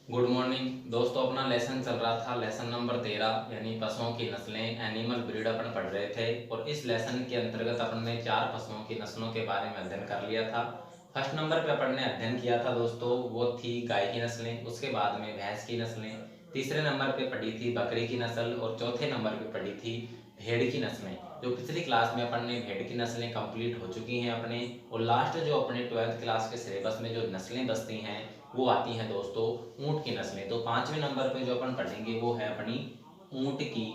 Good morning दोस्तों। अपना lesson चल रहा था, लेसन नंबर 13 यानी पशुओं की नस्लें, एनिमल ब्रीड अपन पढ़ रहे थे। और इस लेसन के अंतर्गत अपन ने 4 पशुओं की नस्लों के बारे में अध्ययन कर लिया था। फर्स्ट नंबर पे अपन ने अध्ययन किया था दोस्तों, वो थी गाय की नस्लें। उसके बाद में भैंस की नस्लें, तीसरे नंबर पे पढ़ी थी बकरी की नस्ल, और चौथे नंबर पे पढ़ी थी भेड़ की नस्लें। जो पिछली क्लास में अपन ने भेड़ की नस्लें कंप्लीट हो चुकी हैं अपने। और लास्ट जो अपने 12th क्लास के सिलेबस में जो नस्लें बचती हैं वो आती हैं दोस्तों ऊंट की नस्लें। तो 5वें नंबर पे जो अपन पढ़ेंगे वो है अपनी ऊंट की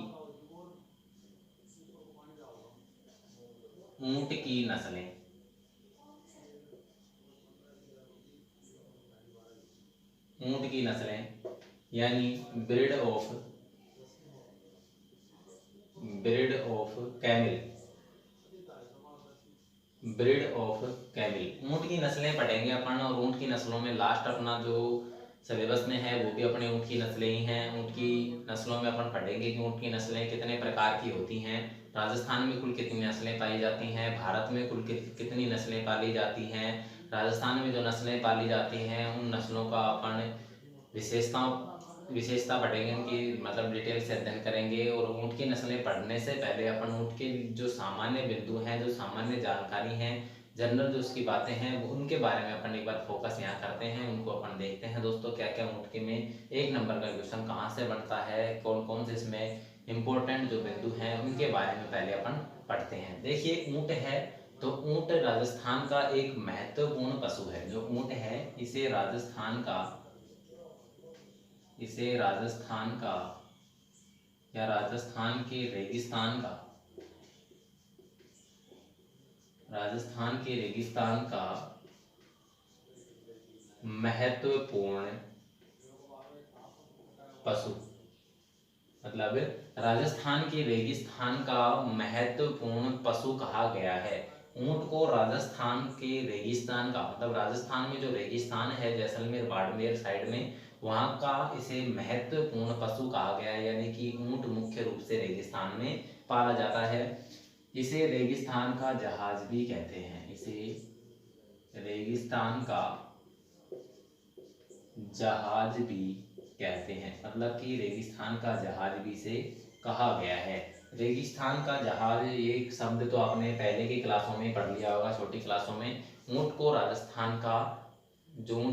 ऊंट की नस्लें। ऊंट की नस्लें यानी breed of breed of camel breed of camel. ऊंट की नस्लें पढ़ेंगे अपन। और ऊंट की नस्लों में लास्ट अपना जो सिलेबस में है वो भी अपने ऊंट की नस्लें ही हैं। ऊंट की नस्लों में अपन पढ़ेंगे कि ऊंट की नस्लें कितने प्रकार की होती हैं, राजस्थान में कुल कितनी नस्लें पाई जाती हैं, भारत में कुल कितनी नस्लें पाली जाती हैं। राजस्थान में जो नस्लें पाली जाती हैं उन नस्लों का अपन विशेषता पढ़ेंगे, उनकी मतलब डिटेल से अध्ययन करेंगे। और ऊंट की नस्लें पढ़ने से पहले अपन ऊंट के जो सामान्य बिंदु हैं, जो सामान्य जानकारी हैं, जनरल जो उसकी बातें हैं वो उनके बारे में अपन एक बार फोकस यहाँ करते हैं, उनको अपन देखते हैं दोस्तों। क्या क्या ऊंट के में 1 नंबर का क्वेश्चन कहाँ से बनता है, कौन कौन से इसमें इंपॉर्टेंट जो बिंदु हैं उनके बारे में पहले अपन पढ़ते हैं। देखिए ऊंट है तो ऊंट राजस्थान का एक महत्वपूर्ण पशु है। जो ऊंट है इसे राजस्थान का या राजस्थान के रेगिस्तान का महत्वपूर्ण पशु, मतलब राजस्थान के रेगिस्तान का महत्वपूर्ण पशु कहा गया है। ऊंट को राजस्थान के रेगिस्तान का, मतलब राजस्थान में जो रेगिस्तान है जैसलमेर बाड़मेर साइड में, वहां का इसे महत्वपूर्ण पशु कहा गया है। यानी कि ऊंट मुख्य रूप से रेगिस्तान में पाला जाता है। इसे रेगिस्तान का जहाज भी कहते हैं। इसे रेगिस्तान का जहाज भी कहते हैं, मतलब कि रेगिस्तान का जहाज भी से कहा गया है। रेगिस्तान का जहाज ये शब्द तो आपने पहले की क्लासों में पढ़ लिया होगा, छोटी क्लासों में। ऊंट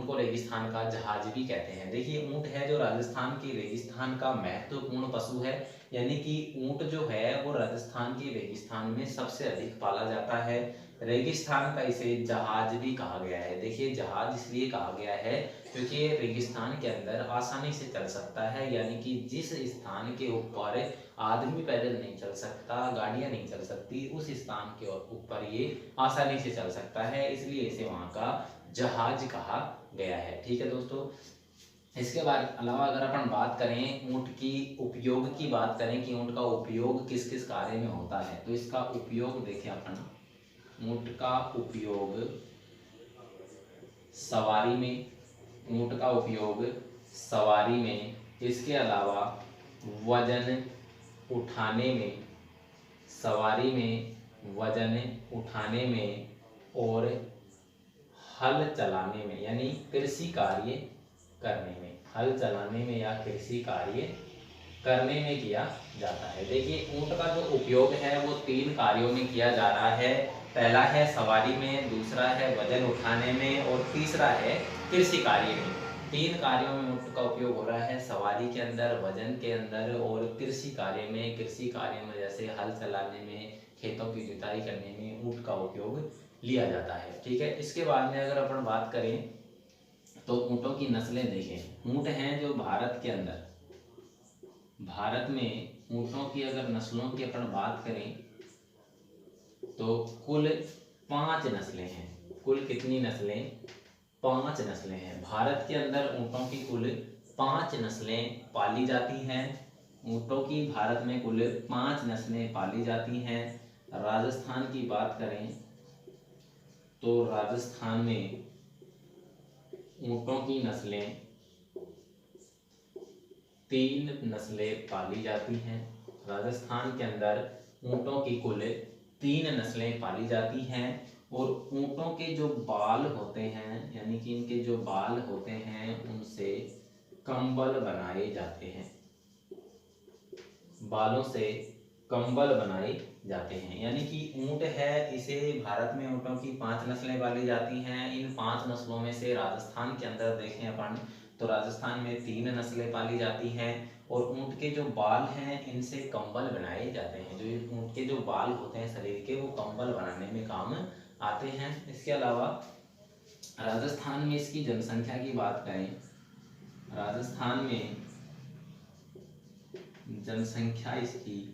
को रेगिस्तान का जहाज भी कहते हैं। देखिए ऊंट है जो राजस्थान की रेगिस्तान का महत्वपूर्ण पशु है। यानी कि ऊंट जो है वो राजस्थान के रेगिस्तान में सबसे अधिक पाला जाता है। रेगिस्तान का इसे जहाज भी कहा गया है। देखिए जहाज इसलिए कहा गया है क्योंकि ये रेगिस्तान के अंदर आसानी से चल सकता है। यानी कि जिस स्थान के ऊपर आदमी पैदल नहीं चल सकता, गाड़ियां नहीं चल सकती, उस स्थान के ऊपर ये आसानी से चल सकता है, इसलिए इसे वहां का जहाज कहा गया है। ठीक है दोस्तों। इसके बाद अलावा अगर अपन बात करें ऊंट की उपयोग की बात करें कि ऊंट का उपयोग किस किस कार्य में होता है, तो इसका उपयोग देखिए अपन। ऊंट का उपयोग सवारी में ऊंट का उपयोग सवारी में, इसके अलावा वजन उठाने में, सवारी में वजन उठाने में, और हल चलाने में यानी कृषि कार्य करने में, हल चलाने में या कृषि कार्य करने में किया जाता है। देखिए ऊंट का जो उपयोग है वो 3 कार्यों में किया जा रहा है। पहला है सवारी में, दूसरा है वजन उठाने में, और तीसरा है कृषि कार्य में। 3 कार्यों में ऊंट का उपयोग हो रहा है, सवारी के अंदर, वजन के अंदर, और कृषि कार्य में। कृषि कार्य में जैसे हल चलाने में, खेतों की जुताई करने में ऊंट का उपयोग लिया जाता है। ठीक है। इसके बाद में अगर अपन बात करें तो ऊंटों की नस्लें देखें। ऊंट हैं जो भारत में ऊंटों की अगर नस्लों की अपन बात करें तो कुल 5 नस्लें हैं। कुल कितनी नस्लें? 5 नस्लें हैं। भारत के अंदर ऊंटों की कुल 5 नस्लें पाली जाती हैं। ऊंटों की भारत में कुल 5 नस्लें पाली जाती हैं। राजस्थान की बात करें तो राजस्थान में ऊंटों की नस्लें 3 नस्लें पाली जाती हैं। राजस्थान के अंदर ऊंटों की कुल 3 नस्लें पाली जाती हैं। और ऊंटों के जो बाल होते हैं, यानी कि इनके जो बाल होते हैं, उनसे कंबल बनाए जाते हैं, बालों से कंबल बनाए जाते हैं। यानी कि ऊंट है, इसे भारत में ऊँटों की 5 नस्लें पाली जाती हैं। इन 5 नस्लों में से राजस्थान के अंदर देखें अपन तो राजस्थान में 3 नस्लें पाली जाती हैं और ऊंट के जो बाल हैं इनसे कंबल बनाए जाते हैं। जो ऊंट के जो बाल होते हैं शरीर के, वो कंबल बनाने में काम आते हैं। इसके अलावा राजस्थान में इसकी जनसंख्या की बात करें, राजस्थान में जनसंख्या इसकी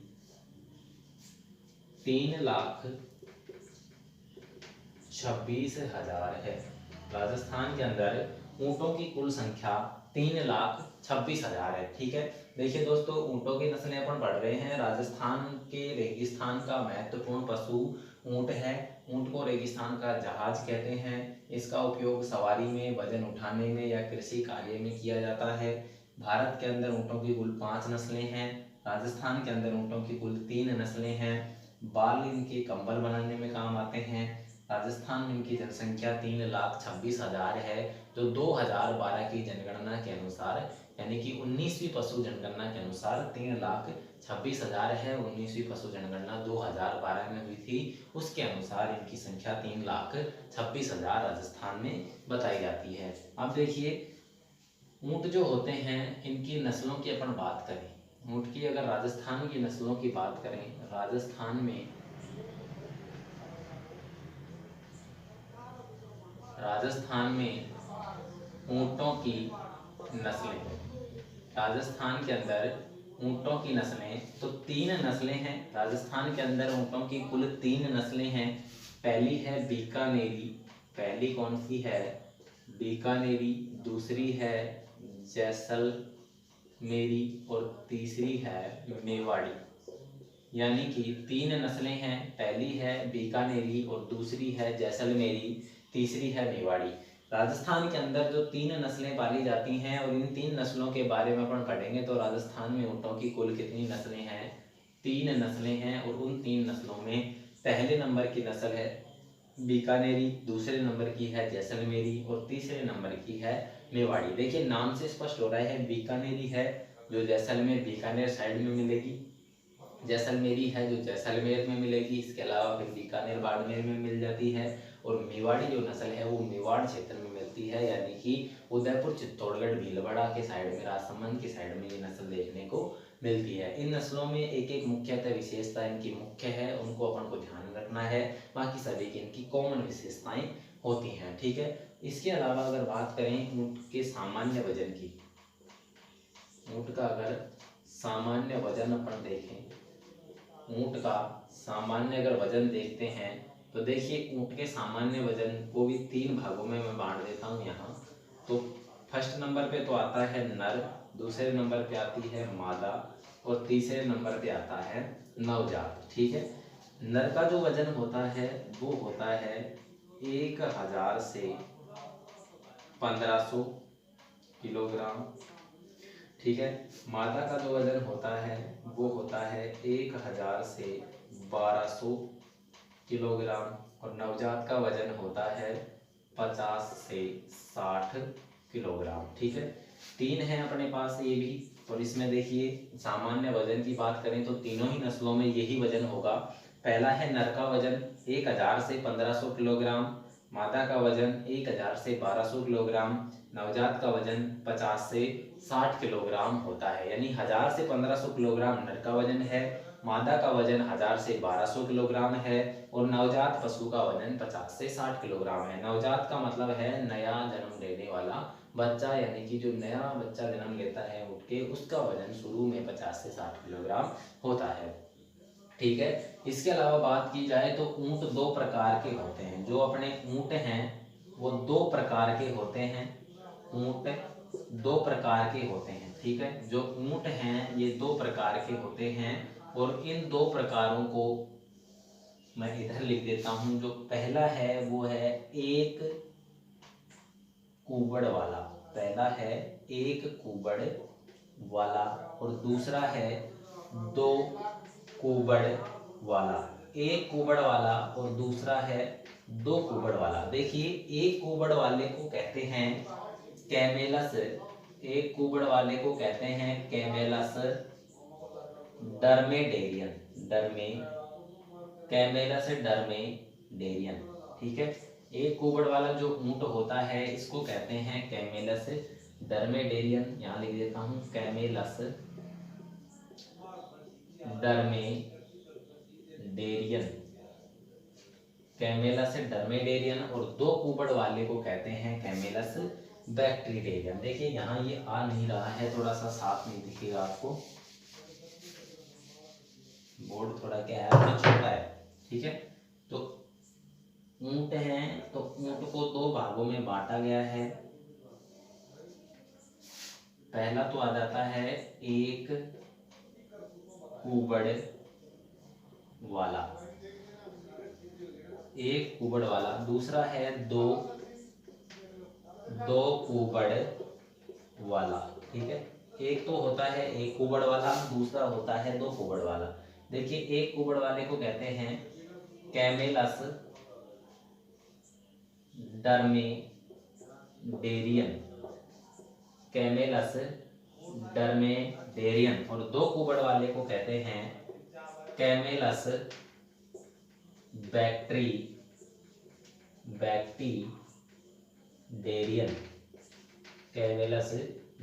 3,26,000 है। राजस्थान के अंदर ऊंटों की कुल संख्या 3,26,000 है। ठीक है, देखिए दोस्तों, ऊंटों की नस्लें अपन पढ़ रहे हैं। राजस्थान के रेगिस्तान का महत्वपूर्ण पशु ऊंट है। ऊंट को रेगिस्तान का जहाज कहते हैं। इसका उपयोग सवारी में, वजन उठाने में या कृषि कार्य में किया जाता है। भारत के अंदर ऊंटों की कुल 5 नस्लें हैं। राजस्थान के अंदर ऊंटों की कुल 3 नस्लें हैं। बाल इनके कंबल बनाने में काम आते हैं। राजस्थान में इनकी जनसंख्या 3,26,000 है, जो 2012 की जनगणना के अनुसार, यानी कि 19वीं पशु जनगणना के अनुसार 3,26,000 है। 19वीं पशु जनगणना 2012 में हुई थी, उसके अनुसार इनकी संख्या 3,26,000 राजस्थान में बताई जाती है। अब देखिए, ऊंट जो होते हैं इनकी नस्लों की अपन बात करें, ऊंट की अगर राजस्थान की नस्लों की बात करें, राजस्थान में ऊंटों की नस्लें, राजस्थान के अंदर ऊंटों की नस्लें तो 3 नस्लें हैं। राजस्थान के अंदर ऊंटों की कुल 3 नस्लें हैं। पहली है बीकानेरी, पहली कौन सी है? बीकानेरी। दूसरी है जैसलमेरी और तीसरी है मेवाड़ी। यानी कि 3 नस्लें हैं, पहली है बीकानेरी और दूसरी है जैसलमेरी, तीसरी है मेवाड़ी। राजस्थान के अंदर जो 3 नस्लें पाली जाती हैं और इन 3 नस्लों के बारे में अपन पढ़ेंगे तो राजस्थान में ऊँटों की कुल कितनी नस्लें हैं? 3 नस्लें हैं। और उन 3 नस्लों में पहले नंबर की नस्ल है बीकानेरी, दूसरे नंबर की है जैसलमेरी और तीसरे नंबर की है मेवाड़ी। देखिए, नाम से स्पष्ट हो रहा है, बीकानेरी है जो जैसलमेर बीकानेर साइड में मिलेगी, जैसलमेरी है जो जैसलमेर में मिलेगी, इसके अलावा फिर बीकानेर बाड़मेर में मिल जाती है। और मेवाड़ी जो नस्ल है वो मेवाड़ क्षेत्र में मिलती है, यानी कि उदयपुर, चित्तौड़गढ़, भीलवाड़ा के साइड में, राजसमंद के साइड में ये नस्ल देखने को मिलती है। इन नस्लों में एक एक मुख्यतः विशेषता इनकी मुख्य है, उनको अपन को ध्यान रखना है। बाकी सभी की इनकी कॉमन विशेषताएं होती हैं। ठीक है, इसके अलावा अगर बात करें ऊँट के सामान्य वजन की, ऊँट का अगर सामान्य वजन अपन देखें, ऊँट का सामान्य अगर वजन देखते हैं तो देखिए, ऊँट के सामान्य वजन को भी 3 भागों में मैं बांट देता हूँ यहाँ। तो फर्स्ट नंबर पे तो आता है नर, दूसरे नंबर पे आती है मादा और तीसरे नंबर पे आता है नवजात। ठीक है, नर का जो वजन होता है वो होता है 1,000 से 1,500 किलोग्राम। ठीक है, मादा का जो वजन होता है वो होता है 1,000 से 1,200 किलोग्राम और नवजात का वजन होता है 50 से 60 किलोग्राम। ठीक है, 3 है अपने पास ये भी। और इसमें देखिए, सामान्य वजन की बात करें तो तीनों ही नस्लों में यही वजन होगा। पहला है नर का वजन 1,000 से 1,500 किलोग्राम, मादा का वजन 1,000 से 1,200 किलोग्राम, नवजात का वजन 50 से 60 किलोग्राम होता है। यानी 1,000 से 1,500 किलोग्राम नर का वजन है, मादा का वजन 1,000 से 1,200 किलोग्राम है और नवजात पशु का वजन 50 से 60 किलोग्राम है। नवजात का मतलब है नया जन्म लेने वाला बच्चा, यानी कि जो नया बच्चा जन्म लेता है ऊँट के, उसका वजन शुरू में 50 से 60 किलोग्राम होता है। ठीक है, इसके अलावा बात की जाए तो ऊँट 2 प्रकार के होते हैं। जो अपने ऊँट हैं वो 2 प्रकार के होते हैं। ऊँट 2 प्रकार के होते हैं। ठीक है, जो ऊँट हैं ये 2 प्रकार के होते हैं और इन 2 प्रकारों को मैं इधर लिख देता हूं। जो पहला है वो है एक कुबड़ वाला, पहला है एक कुबड़ वाला और दूसरा है 2 कुबड़ वाला। एक कुबड़ वाला और दूसरा है 2 कुबड़ वाला। देखिए, एक कुबड़ वाले को कहते हैं कैमेलस एक कुबड़ वाले को कहते हैं कैमेलस डर्मेडेरियन, कैमेलस डर्मेडेरियन। ठीक है, एक कुबड़ वाला जो ऊंट होता है इसको कहते हैं कैमेलस डर्मेडेरियन। यहाँ लिख देता हूँ कैमेलस डर्मेडेरियन, कैमेलस डर्मेडेरियन। और दो कुबड़ वाले को कहते हैं कैमेलस बैक्टीरियन। देखिए यहाँ ये आ नहीं रहा है, थोड़ा सा साफ नहीं दिखेगा आपको, बोर्ड थोड़ा क्या है अपना छोटा है। ठीक है, तो ऊंट हैं तो ऊंट को दो भागों में बांटा गया है। पहला तो आ जाता है एक कुबड़ वाला, एक कुबड़ वाला। दूसरा है दो कुबड़ वाला। ठीक है, एक तो होता है एक कुबड़ वाला, दूसरा होता है दो कुबड़ वाला। देखिए एक कुबड़ वाले को कहते हैं कैमेलस डर्मेडेरियन, कैमेलस डर्मेडेरियन। और दो कुबड़ वाले को कहते हैं कैमेलस बैक्टीरियन, कैमेलस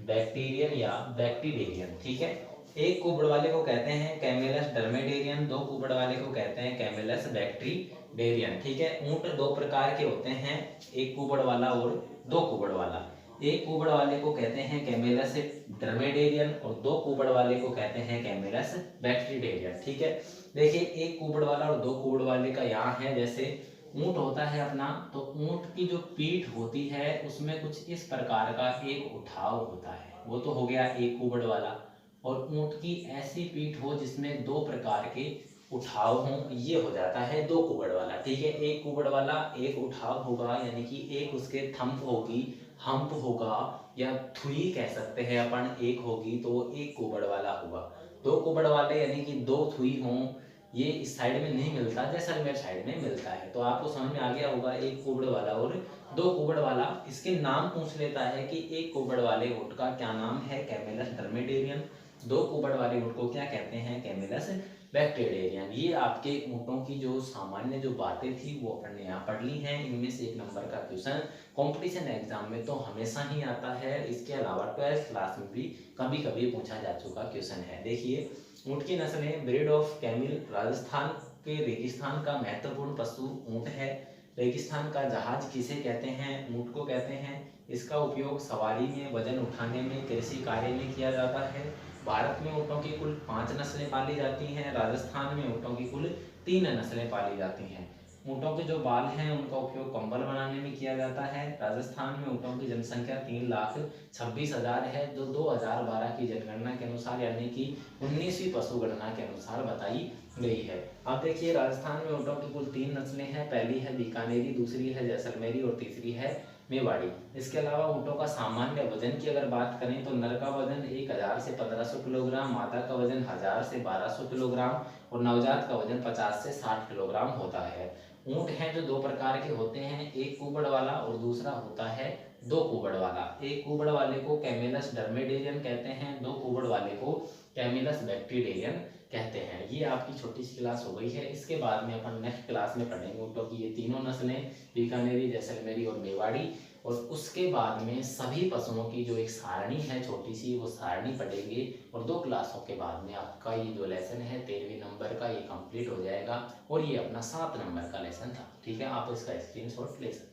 बैक्टीरियन या बैक्टीरियन। ठीक है, एक कुबड़ वाले को कहते हैं कैमेलस डर्मेडेरियन, दो कुबड़ वाले को कहते हैं कैमेलस बैक्टीरियन। ठीक है, ऊंट दो प्रकार के होते हैं, एक कुबड़ वाला और दो कुबड़ वाला। एक कुबड़ वाले को कहते हैं कैमेलस ड्रमेडेरियन और दो कुबड़ वाले को कहते हैं कैमेलस बैक्टीरियन। ठीक है, देखिए एक कुबड़ वाला और दो कुबड़ वाले का यहाँ है, जैसे ऊंट होता है अपना, तो ऊंट की जो पीठ होती है उसमें कुछ इस प्रकार का एक उठाव होता है, वो तो हो गया एक कुबड़ वाला। और ऊंट की ऐसी पीठ हो जिसमें दो प्रकार के उठाव हों, ये हो जाता है दो कुबड़ वाला। ठीक है, एक कुबड़ वाला एक उठाव होगा, यानी कि एक उसके थंप होगी, हम्प होगा, या थुई कह सकते हैं अपन, एक होगी तो वो एक कुबड़ वाला होगा। दो कुबड़ वाले यानी कि दो थुई हों, ये इस साइड में नहीं मिलता, जैसलमेर साइड में मिलता है। तो आपको समझ में आ गया होगा एक कुबड़ वाला और दो कुबड़ वाला। इसके नाम पूछ लेता है कि एक कुबड़ वाले ऊंट का क्या नाम है, कैमेलस ड्रमेडेरियन। दो कुबड़ वाले ऊंट को क्या कहते हैं, कैमेलस बैक्टीरियन। ये आपके ऊंटों की जो सामान्य जो बातें थी वो अपन ने यहाँ पढ़ ली हैं। इनमें से एक नंबर का क्वेश्चन कंपटीशन एग्जाम में तो हमेशा ही आता है, इसके अलावा 12th क्लास में भी कभी कभी पूछा जा चुका क्वेश्चन है। देखिए ऊंट की नस्लें, ब्रीड ऑफ कैमिल, राजस्थान के रेगिस्तान का महत्वपूर्ण पशु ऊंट है। रेगिस्तान का जहाज किसे कहते हैं, ऊंट को कहते हैं। इसका उपयोग सवारी में, वजन उठाने में, कृषि कार्य में किया जाता है। भारत में ऊँटों की कुल 5 नस्लें पाली जाती हैं, राजस्थान में ऊँटों की कुल 3 नस्लें पाली जाती हैं। ऊँटों के जो बाल हैं उनका उपयोग कंबल बनाने में किया जाता है। राजस्थान में ऊँटों की जनसंख्या 3,26,000 है, जो 2012 की जनगणना के अनुसार यानी कि 19वीं पशुगणना के अनुसार बताई गई है। अब देखिए राजस्थान में ऊँटों की कुल 3 नस्लें हैं, पहली है बीकानेरी, दूसरी है जैसलमेरी और तीसरी है मेवाड़ी। इसके अलावा ऊँटों का सामान्य वजन की अगर बात करें तो नर का वजन 1000 से 1500 किलोग्राम, मादा का वजन 1000 से 1200 किलोग्राम और नवजात का वजन 50 से 60 किलोग्राम होता है। ऊँट हैं जो दो प्रकार के होते हैं, एक कुबड़ वाला और दूसरा होता है दो कुबड़ वाला। एक कुबड़ वाले को कैमेलस ड्रमेडेरियन कहते हैं, दो कुबड़ वाले को कैमेलस बैक्टीरियन कहते हैं। ये आपकी छोटी सी क्लास हो गई है। इसके बाद में अपन नेक्स्ट क्लास में पढ़ेंगे ऊँटों की ये तीनों नस्लें, बीकानेरी, जैसलमेरी और मेवाड़ी। और उसके बाद में सभी पशुओं की जो एक सारणी है छोटी सी, वो सारणी पढ़ेंगे। और 2 क्लासों के बाद में आपका ये जो लेसन है 13वें नंबर का, ये कंप्लीट हो जाएगा। और ये अपना 7 नंबर का लेसन था। ठीक है, आप इसका स्क्रीनशॉट ले सकते हैं।